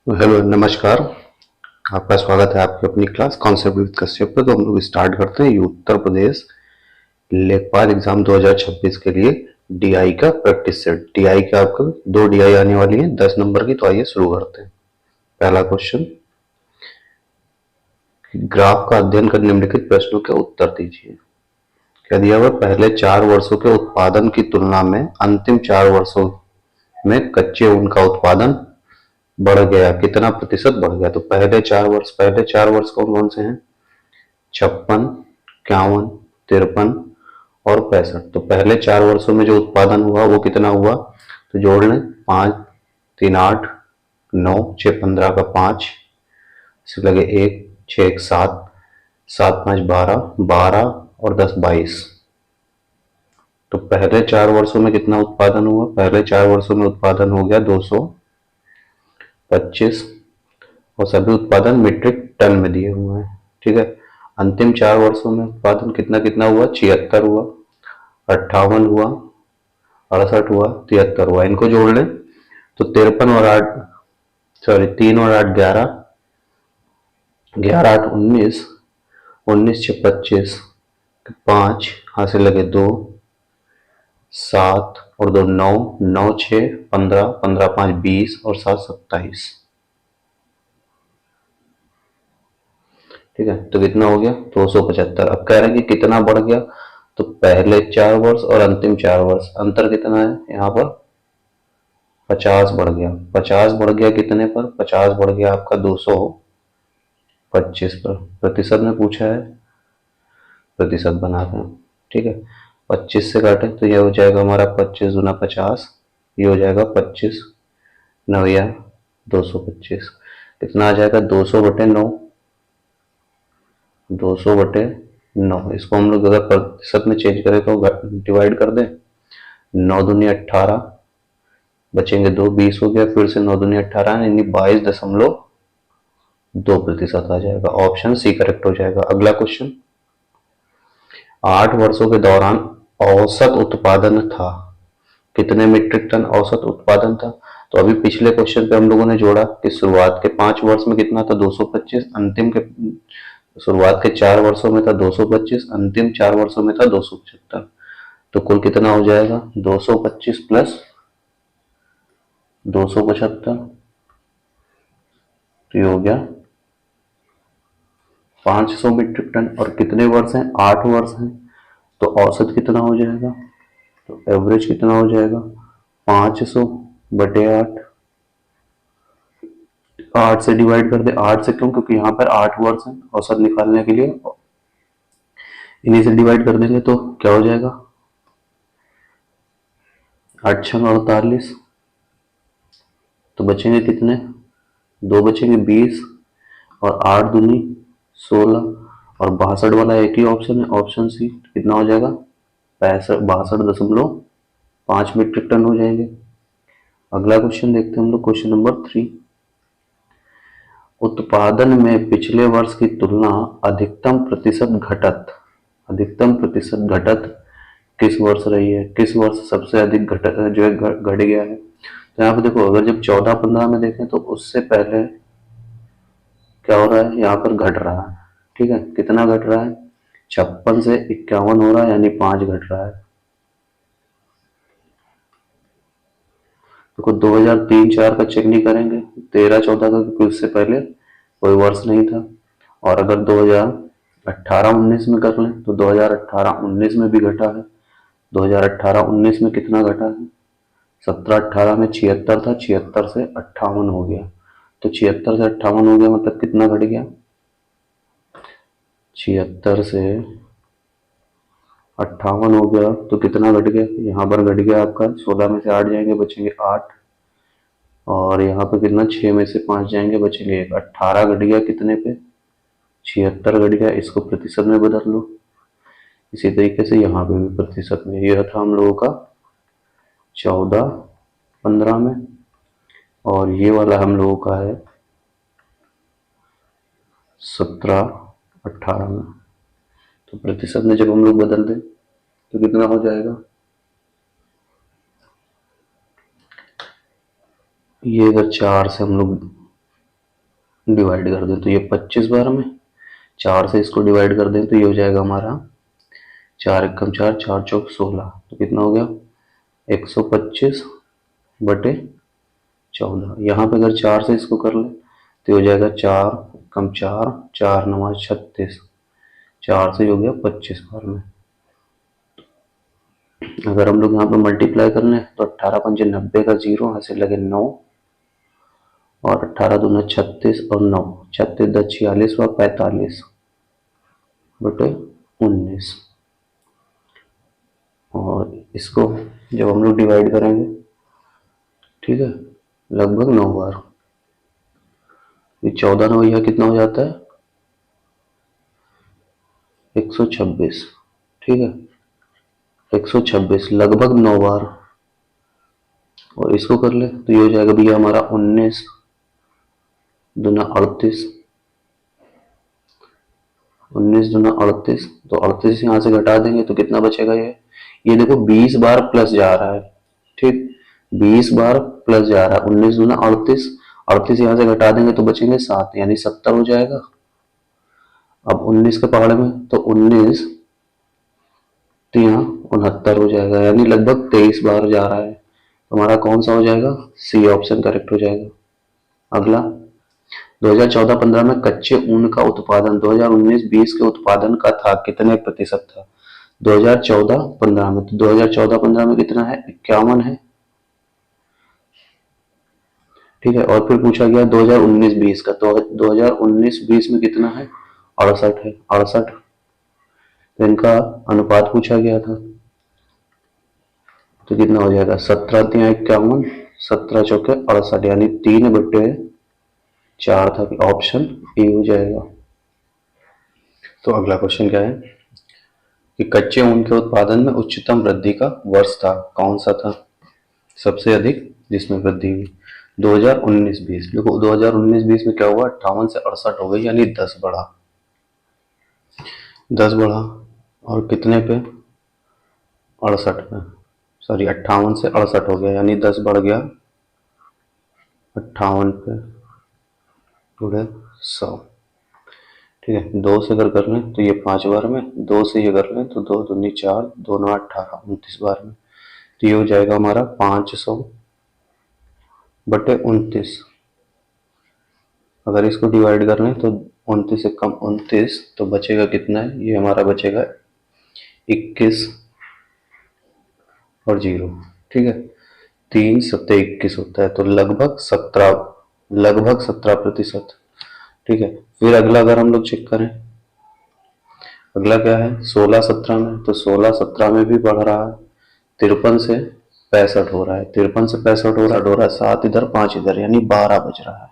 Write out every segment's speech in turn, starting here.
Hello नमस्कार। आपका स्वागत है आपकी अपनी क्लास कॉन्सेप्ट विद कश्यप पे। तो हम लोग स्टार्ट करते हैं। ये उत्तर प्रदेश लेखपाल एग्जाम 2026 के लिए डीआई का प्रैक्टिस सेट। डीआई का आपको 2 डीआई आने वाली है 10 नंबर की। तो आइए शुरू करते हैं। पहला क्वेश्चन, ग्राफ का अध्ययन कर निम्नलिखित प्रश्नों के उत्तर दीजिए। कह दिया हुआ पहले 4 वर्षों के उत्पादन की तुलना में अंतिम 4 वर्षों में कच्चे ऊन का उत्पादन बढ़ गया, कितना प्रतिशत बढ़ गया। तो पहले चार वर्ष कौन कौन से हैं? 56, 51, 53 और 65। तो पहले 4 वर्षों में जो उत्पादन हुआ वो कितना हुआ? तो जोड़ लें, 5, 3, 8, 9, 6, 15 का 5, इससे लगे 1, 6, 1, 7, 7, 5, 12, 12 और 10, 22। तो पहले 4 वर्षों में कितना उत्पादन हुआ? पहले 4 वर्षों में उत्पादन हो गया 225 और सभी उत्पादन मीट्रिक टन में दिए हुए हैं। ठीक है। अंतिम 4 वर्षों में उत्पादन कितना कितना हुआ? 76 हुआ, 58 हुआ, 68 हुआ, 73 हुआ। इनको जोड़ लें तो 53 और 8, सॉरी 3 और 8 11, 11 8 19, 19 6 25, 5 हाथ से लगे 2, 7 और 2 9, 9 6 15, 15 5 20 और 7 27। ठीक है। तो कितना हो गया? 275। अब कह रहे हैं कि कितना बढ़ गया। तो पहले 4 वर्ष और अंतिम 4 वर्ष अंतर कितना है यहाँ पर? 50 बढ़ गया। 50 बढ़ गया कितने पर? 50 बढ़ गया आपका 225 पर। प्रतिशत में पूछा है, प्रतिशत बनाते हैं। ठीक है। 25 से काटे तो यह हो जाएगा हमारा 25 गुना 50, ये हो जाएगा 25 9 225। कितना आ जाएगा? 200/9, 200/9। इसको हम लोग अगर प्रतिशत में चेंज करें तो डिवाइड कर दें, 9 दूनी 18, बचेंगे 2, 20 हो गया। फिर से 9 दूनी 18 यानी 22.2% आ जाएगा। ऑप्शन सी करेक्ट हो जाएगा। अगला क्वेश्चन, 8 वर्षों के दौरान औसत उत्पादन था, कितने मीट्रिक टन औसत उत्पादन था? तो अभी पिछले क्वेश्चन पे हम लोगों ने जोड़ा कि शुरुआत के 5 वर्ष में कितना था? 225, अंतिम के शुरुआत के 4 वर्षों में था 225, अंतिम 4 वर्षों में था 275। तो कुल कितना हो जाएगा? 225 प्लस 275, तो ये हो गया 500 मीट्रिक टन। और कितने वर्ष हैं? 8 वर्ष हैं। तो औसत कितना हो जाएगा? तो एवरेज कितना हो जाएगा? 500/8। 8 से डिवाइड कर दे। 8 से क्यों? क्योंकि यहाँ पर 8 वर्ष है। औसत निकालने के लिए इन्हीं से डिवाइड कर देंगे तो क्या हो जाएगा? 8 6 48। तो बचेंगे कितने? 2 बचेंगे 20 और 8 दूनी 16 और 62 वाला एक ही ऑप्शन है, ऑप्शन सी। कितना हो जाएगा? 62.5 मीट्रिक टन हो जाएंगे। अगला क्वेश्चन देखते हैं हम लोग, क्वेश्चन नंबर 3। उत्पादन में पिछले वर्ष की तुलना अधिकतम प्रतिशत घटत किस वर्ष रही है? किस वर्ष सबसे अधिक घट जो है घट गया है? तो यहाँ पे देखो, अगर जब 14-15 में देखें तो उससे पहले क्या हो रहा है? यहाँ पर घट रहा है। ठीक है। कितना घट रहा है? 56 से 51 हो रहा है, यानी 5 घट रहा है। देखो 2003-4 का चेक नहीं करेंगे, 13-14 का, क्योंकि उससे पहले कोई वर्ष नहीं था। और अगर 2018-19 में कर लें तो 2018-19 में भी घटा है। 2018-19 में कितना घटा है? 17-18 में 76 था, 76 से 58 हो गया। तो 76 से 58 हो गया मतलब कितना घट गया? 76 से 58 हो गया तो कितना घट गया? यहाँ पर घट गया आपका 16 में से 8 जाएंगे, बचेंगे 8। और यहाँ पे कितना? 6 में से 5 जाएंगे, बचेंगे 1। 18 घट गया कितने पे? 76 घट गया। इसको प्रतिशत में बदल लो। इसी तरीके से यहाँ पे भी प्रतिशत में। यह था हम लोगों का 14-15 में, और ये वाला हम लोगों का है 17-18 में। तो प्रतिशत में जब हम लोग बदल दें तो कितना हो जाएगा? ये अगर 4 से हम लोग डिवाइड कर दें तो ये 25 बार में, 4 से इसको डिवाइड कर दें तो ये हो जाएगा हमारा 4 एकम 4, 4 चौक 16, तो कितना हो गया 125 बटे 14। यहाँ पे अगर 4 से इसको कर ले तो हो जाएगा 4 कम 4, 4 नवा 36, 4 से हो गया 25 बार में। अगर हम लोग यहाँ पे मल्टीप्लाई कर लें तो 18 पंजे 90 का 0, ऐसे लगे 9, और 18 दूना 36 और 9, 36 10 46 व 45 बटे 19। और इसको जब हम लोग डिवाइड करेंगे, ठीक है, लगभग 9 बार, ये 14 9 यह कितना हो जाता है 126, ठीक है, 126 लगभग 9 बार। और इसको कर ले तो ये हो जाएगा भैया हमारा 19 दूना 38, 19 दूना 38, तो 38 यहाँ से घटा देंगे तो कितना बचेगा ये देखो 20 बार प्लस जा रहा है, ठीक, 20 बार प्लस जा रहा है, 19 दूना 38, 38 यहाँ से घटा देंगे तो बचेंगे 7, यानी 70 हो जाएगा। अब 19 के पहाड़े में तो 19 यहाँ 69 हो जाएगा, यानी लगभग 23 बार जा रहा है। तो हमारा कौन सा हो जाएगा, सी ऑप्शन करेक्ट हो जाएगा। अगला 2014-15 में कच्चे ऊन का उत्पादन 2019-20 के उत्पादन का था कितने प्रतिशत था 2014-15 में, तो 2014-15 में कितना है 51 है, ठीक है। और फिर पूछा गया 2019-20 का, तो 2019-20 में कितना है 68 है, 68, तो इनका अनुपात पूछा गया था, तो कितना हो जाएगा 17 तिया 51, 17 चौके 68, यानी 3/4 था, कि ऑप्शन ए हो जाएगा। तो अगला क्वेश्चन क्या है कि कच्चे ऊन के उत्पादन में उच्चतम वृद्धि का वर्ष था, कौन सा था सबसे अधिक जिसमें वृद्धि हुई 2019-20। देखो 2019-20 में क्या हुआ 58 से 68 हो गई, यानी 10 बढ़ा, 10 बढ़ा, और कितने पे 68 पे, सॉरी 58 से 68 हो गया, यानी 10 बढ़ गया 58 पे गुणे 100, ठीक है। 2 से अगर कर लें तो ये 5 बार में, 2 से ये कर लें तो 2 दूनी 4, 2 9 18, 29 बार में, तो ये हो जाएगा हमारा 500 बटे 29। अगर इसको डिवाइड कर लें तो 29 से कम 29, तो बचेगा कितना है, ये हमारा बचेगा 21 और 0, ठीक है, 3 सत्ते 21 होता है, तो लगभग 17%, ठीक है। फिर अगला अगर हम लोग चेक करें, अगला क्या है 16-17 में, तो 16-17 में भी बढ़ रहा है, 53 से 65 हो रहा है, 53 से 65 हो रहा है, 7 इधर 5 इधर, यानी 12 बच रहा है,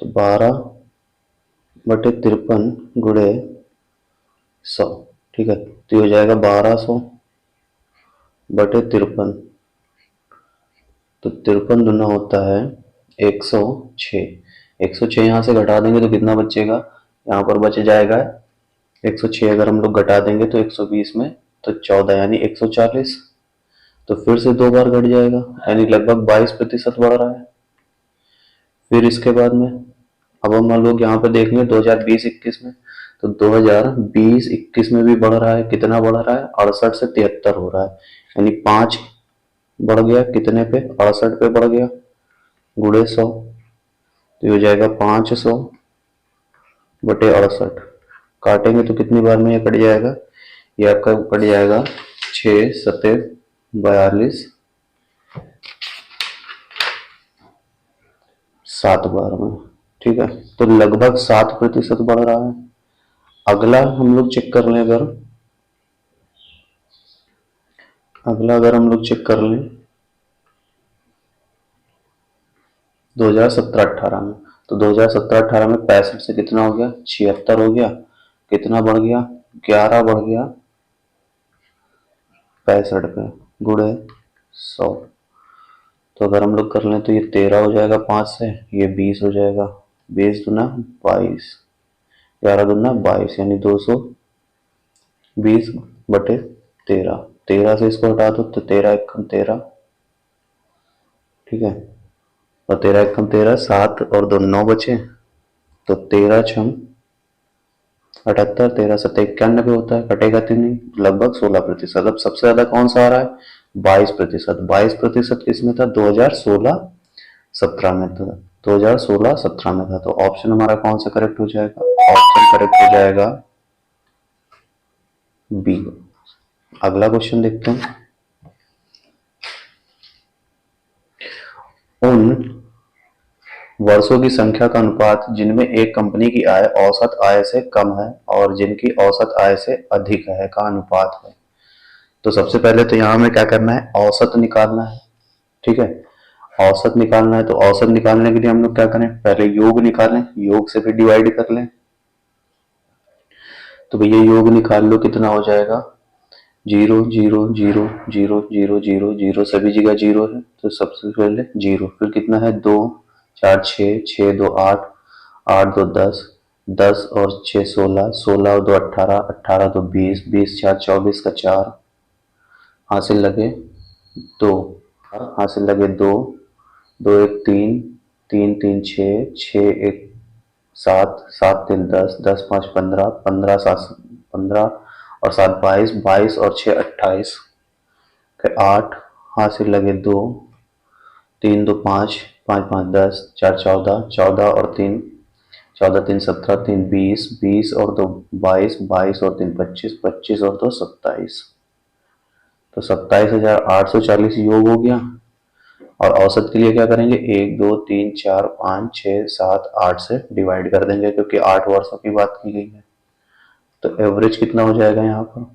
तो 12 बटे 53 गुणे 100, ठीक है, तो ये हो जाएगा 1200 बटे 53, तो 53 दुना होता है 106, 106 यहाँ से घटा देंगे तो कितना बचेगा, यहाँ पर बच जाएगा 106, अगर हम लोग घटा देंगे तो 120 में तो 14, यानी 140, तो फिर से 2 बार घट जाएगा, यानी लगभग 22% बढ़ रहा है। फिर इसके बाद में अब हम लोग यहाँ पे देख लें 2020-21 में, तो 2020-21 में भी बढ़ रहा है, कितना बढ़ रहा है 68 से 73 हो रहा है, यानी 5 बढ़ गया, कितने पे 68 पे बढ़ गया, गुणे 100, तो ये हो जाएगा 500 बटे 68, काटेंगे तो कितनी बार में ये कट जाएगा, ये आपका कट जाएगा 6 सत्ते 42, 7 बार में, ठीक है, तो लगभग 7% बढ़ रहा है। अगला हम लोग चेक कर लें, अगर हम लोग चेक कर लें 2017-18 में, तो 2017-18 में 65 से कितना हो गया 76 हो गया, कितना बढ़ गया 11 बढ़ गया 65 पे गुणे 100, तो अगर हम लोग कर लें तो ये 13 हो जाएगा 5 से, ये 20 हो जाएगा, 20 दूना 22, 11 दूना 22, यानी 220 बटे 13, 13 से इसको हटा दो तो 13 एकम 13, ठीक है, और 13 एकम 13, 7 और 2 9 बचे, तो 13 छम 78, 13 सत्ता 91 होता है, कटेगा तो नहीं, लगभग 16%। अब सबसे ज्यादा कौन सा आ रहा है 22%। 22% किसमें था 2016-17 में था, 2016-17 में था। तो ऑप्शन हमारा कौन सा करेक्ट हो जाएगा, ऑप्शन करेक्ट हो जाएगा बी। अगला क्वेश्चन देखते हैं। उन वर्षों की संख्या का अनुपात जिनमें एक कंपनी की आय औसत आय से कम है और जिनकी औसत आय से अधिक है का अनुपात है। तो सबसे पहले तो यहां हमें क्या करना है, औसत निकालना है। ठीक है, औसत निकालना है, तो औसत निकालने के लिए हम लोग क्या करें, पहले योग निकालें, योग से फिर डिवाइड कर लें। तो भैया योग निकाल लो, कितना हो जाएगा 0 0 0 0 0 0 0, सभी जगह 0 है, तो सबसे पहले 0, फिर कितना है 2 4 6 6 2 8 8 2 10 10 और 6 16 16 और 2 18 18 2 20 20 4 24 का 4 हासिल लगे 2, हासिल लगे 2 2 1 3 3 3 6 6 1 7 7 3 10 10 5 15 15 7 15 और 7 22 22 और 6 28, फिर 8 हासिल लगे 2 3 2 5 5 5 10 4 14 14 और 3 14 3 17 3 20 20 और 2 22 22 और 3 25 25 और 2 27, तो 27,840 योग हो गया। और औसत के लिए क्या करेंगे, 1 2 3 4 5 6 7 8 से डिवाइड कर देंगे, क्योंकि 8 वर्षों की बात की गई है। तो एवरेज कितना हो जाएगा यहाँ पर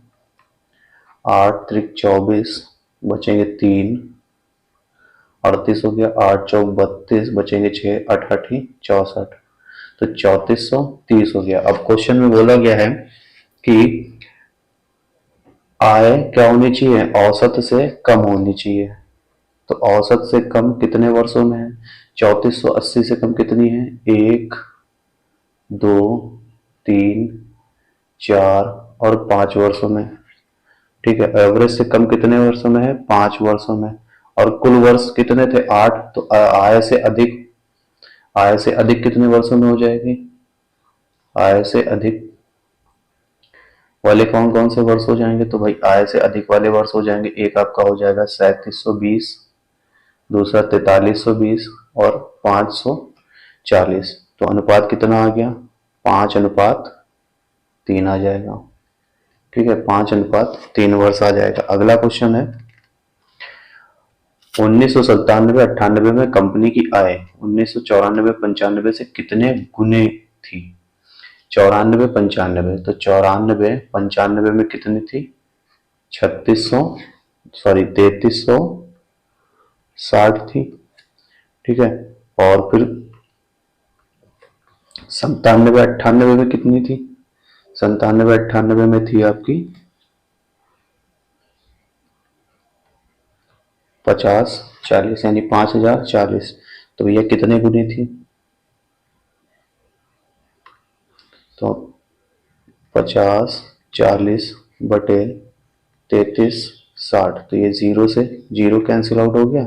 8 त्रिक 24, बचेंगे 3, 38 हो गया, 8 चौक 32, बचेंगे 6, 8 8 64, तो 3430 हो गया। अब क्वेश्चन में बोला गया है कि आय क्या होनी चाहिए, औसत से कम होनी चाहिए। तो औसत से कम कितने वर्षों में है, 3480 से कम कितनी है 1 2 3 4 और 5 वर्षों में। ठीक है, एवरेज से कम कितने वर्षों में है 5 वर्षों में। और कुल वर्ष कितने थे 8, तो आय से अधिक कितने वर्षों में हो जाएगी, आय से अधिक वाले कौन कौन से वर्ष हो जाएंगे, तो भाई आय से अधिक वाले वर्ष हो जाएंगे, एक आपका हो जाएगा 3720, दूसरा 4320 और 540। तो अनुपात कितना आ गया 5:3 आ जाएगा। ठीक है, 5:3 वर्ष आ जाएगा। अगला क्वेश्चन है 1997-98 में कंपनी की आय 1994-95 से कितने गुने थी। 94-95, तो 94-95 में कितनी थी 3360 थी। ठीक है, और फिर 97-98 में कितनी थी, 97-98 में थी आपकी 50-40, यानी 5040। तो भैया कितने गुने थी, तो 50-40/3360, तो ये 0 से 0 कैंसिल आउट हो गया,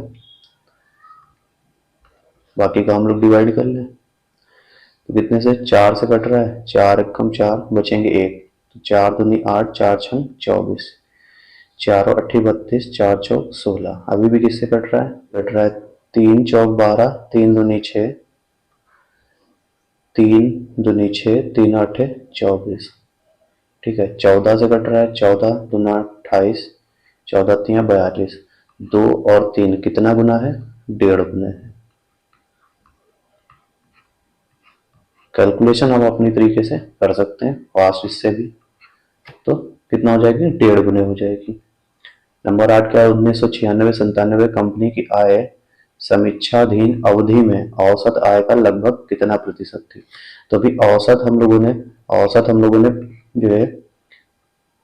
बाकी का हम लोग डिवाइड कर लें। तो कितने से 4 से कट रहा है, 4 एकम 4, बचेंगे 1, तो 4 दूनी 8, 4 छम 24, 4 और 8 32, 4 चौक 16। अभी भी किससे कट रहा है, कट रहा है 3 चौक 12, 3 दूनी 6, 3 दूनी 6, 3 8 24। ठीक है, 14 से कट रहा है, 14 दूना 28, 14 3 42, 2 और 3 कितना गुना है 1.5 गुना है। कैलकुलेशन हम अपनी तरीके से कर सकते हैं फास्ट इससे भी, तो कितना हो जाएगी 1.5 गुने हो जाएगी। नंबर 8 क्या है, 1996-97 कंपनी की आय समीक्षाधीन अवधि में औसत आय का लगभग कितना प्रतिशत थी। तो अभी औसत हम लोगों ने जो है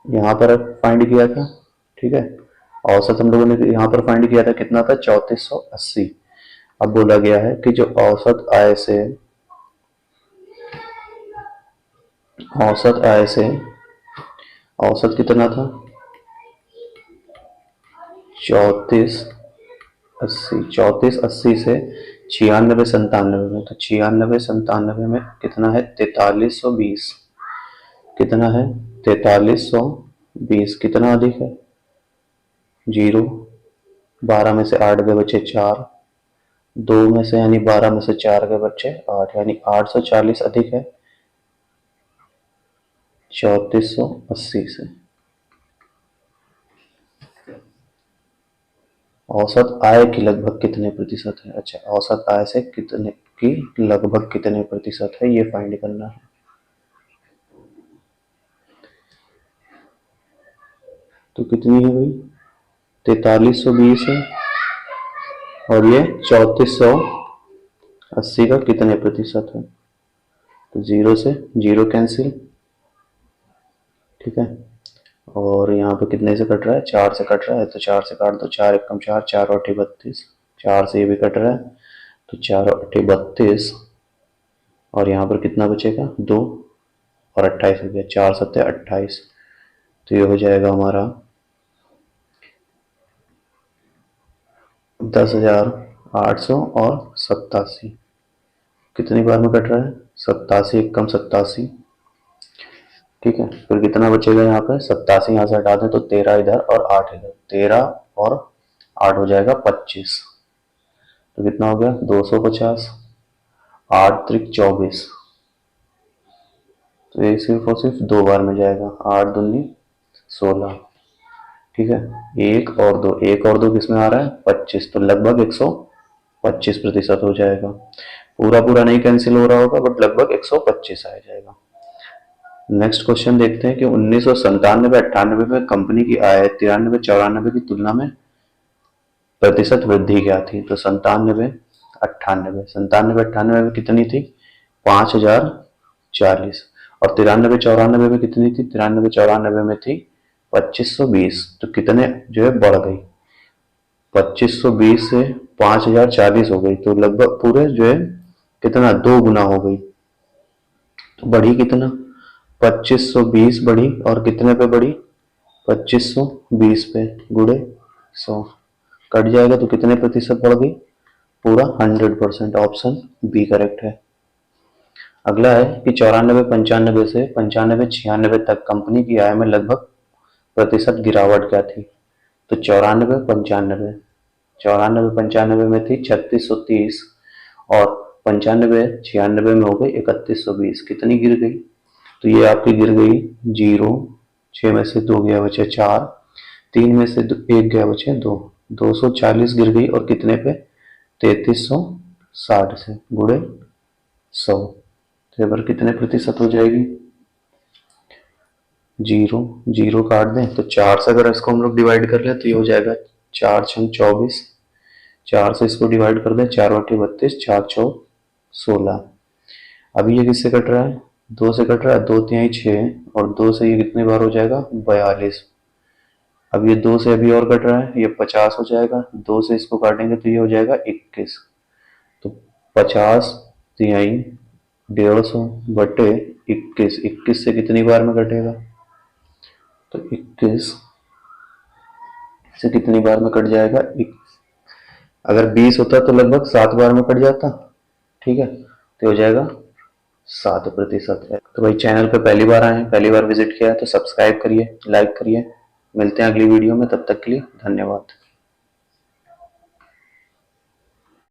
यहाँ पर फाइंड किया था। ठीक है, औसत हम लोगों ने यहाँ पर फाइंड किया था, कितना था 3480। अब बोला गया है कि जो औसत कितना था 3480 से 96 97 में, तो 96 97 में कितना है 4320, कितना है 4320, कितना अधिक है 0, 12 में से 8 गए बचे 4, 2 में से यानी 12 में से 4 गए बचे 8, यानी 840 अधिक है 3480 से। औसत आय की लगभग कितने प्रतिशत है? अच्छा, औसत आय से कितने की लगभग कितने प्रतिशत है, ये फाइंड करना है। तो कितनी है भाई 4320 है, और ये 3480 का कितने प्रतिशत है? तो 0 से 0 कैंसिल, ठीक है। और यहाँ पे कितने से कट रहा है 4 से कट रहा है, तो 4 से काट दो, 4 एकम 4, 4 और 8 32, 4 से ये भी कट रहा है, तो 4 और 8 32, और यहाँ पर कितना बचेगा 2 और 28 हो गया, 4 7 28, तो ये हो जाएगा हमारा 10,800 और 87। कितनी बार में कट रहा है 87 एकम 87, ठीक है। फिर कितना बचेगा यहाँ पे 87 यहाँ से हटा दें तो 13 इधर और 8 इधर, 13 और 8 हो जाएगा 25, तो कितना हो गया 250, 8 त्रिक 24, तो ये सिर्फ और सिर्फ 2 बार में जाएगा, 8 दूनी 16, ठीक है। 1 और 2, 1 और 2 किसमें आ रहा है 25, तो लगभग 125% हो जाएगा। पूरा पूरा नहीं कैंसिल हो रहा होगा, बट लगभग 125 आ जाएगा। नेक्स्ट क्वेश्चन देखते हैं कि 1997-98 में कंपनी की आय 93-94 की तुलना में प्रतिशत वृद्धि क्या थी? तो 97-98 में कितनी थी 5040, और 93-94 में कितनी थी 93-94 में थी 2520, तो कितने जो है बढ़ गई, 2520 से 5040 हो गई, तो लगभग पूरे जो है कितना 2 गुना हो गई। तो बढ़ी कितना 2520 बढ़ी, और कितने पे बढ़ी 2520 पे गुड़े 100, कट जाएगा तो कितने प्रतिशत बढ़ गई पूरा 100%, ऑप्शन बी करेक्ट है। अगला है कि 94-95 से 95-96 तक कंपनी की आय में लगभग प्रतिशत गिरावट क्या थी? तो 94-95 में थी 3630, और 95-96 में हो गई 3120, कितनी गिर गई? तो ये आपकी गिर गई 0, 6 में से 2 गया बचे 4, 3 में से 1 गया बचे 2, 240 गिर गई, और कितने पे 3360 से गुड़े 100, तो पर कितने प्रतिशत हो जाएगी 0, 0 काट दें तो 4 से अगर इसको हम लोग डिवाइड कर लें तो ये हो जाएगा 4 छंग 24, 4 से इसको डिवाइड कर दें 4 8 32, 4 चौक 16। अभी ये किससे कट रहा है 2 से कट रहा है, 2 तिहाई 6, और 2 से ये कितनी बार हो जाएगा 42। अब ये 2 से अभी और कट रहा है, ये 50 हो जाएगा, 2 से इसको काटेंगे तो ये हो जाएगा 21, तो 50 तिहाई 150 बटे 21, 21 से कितनी बार में कटेगा, तो 21 से कितनी बार में कट जाएगा, अगर 20 होता तो लगभग 7 बार में कट जाता, ठीक है, तो हो जाएगा 7%। तो भाई चैनल पे पहली बार आए हैं, पहली बार विजिट किया है तो सब्सक्राइब करिए, लाइक करिए। मिलते हैं अगली वीडियो में, तब तक के लिए धन्यवाद।